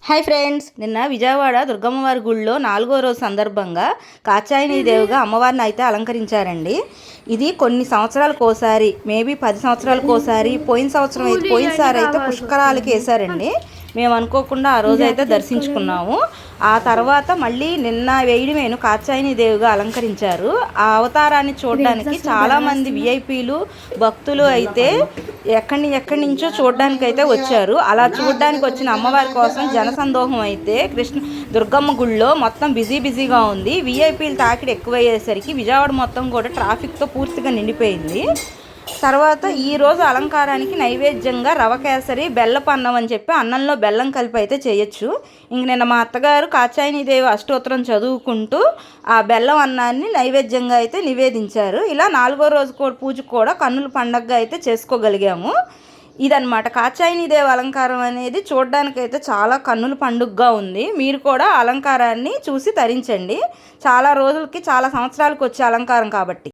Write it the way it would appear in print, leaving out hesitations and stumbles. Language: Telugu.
హాయ్ ఫ్రెండ్స్, నిన్న విజయవాడ దుర్గమ్మవారి గుళ్ళో 4వ రోజు సందర్భంగా కాచాయిని దేవిగా అమ్మవారిని అయితే అలంకరించారండి. ఇది కొన్ని సంవత్సరాలకు ఒకసారి, మేబీ 10 సంవత్సరాలకు ఒకసారి, పోయినసారి అయితే పుష్కరాలకి వేశారండి. మేము అనుకోకుండా ఆ రోజు అయితే దర్శించుకున్నాము. ఆ తర్వాత మళ్ళీ నిన్న వేయడమేను కాచాయిని దేవిగా అలంకరించారు. ఆ అవతారాన్ని చూడడానికి చాలామంది విఐపీలు భక్తులు అయితే ఎక్కడి నుంచో చూడడానికి అయితే వచ్చారు. అలా చూడడానికి వచ్చిన అమ్మవారి కోసం జనసందోహం అయితే దుర్గమ్మ గుళ్ళో మొత్తం బిజీగా ఉంది. విఐపీలు తాకిడి ఎక్కువయ్యేసరికి విజయవాడ మొత్తం కూడా ట్రాఫిక్తో పూర్తిగా నిండిపోయింది. తర్వాత ఈరోజు అలంకారానికి నైవేద్యంగా రవ కేసరి బెల్లపు అన్నం అని చెప్పి అన్నంలో బెల్లం కలిపి అయితే చేయొచ్చు. ఇంక నిన్న మా అత్తగారు కాచాయిని దేవి అష్టోత్తరం చదువుకుంటూ ఆ బెల్లం అన్నాన్ని నైవేద్యంగా అయితే నివేదించారు. ఇలా 4వ రోజు పూజకు కూడా కన్నుల పండగగా అయితే చేసుకోగలిగాము. ఇదనమాట కాచాయిని దేవి అలంకారం అనేది చూడడానికైతే చాలా కన్నుల పండుగగా ఉంది. మీరు కూడా అలంకారాన్ని చూసి తరించండి. చాలా రోజులకి చాలా సంవత్సరాలకు వచ్చే అలంకారం కాబట్టి.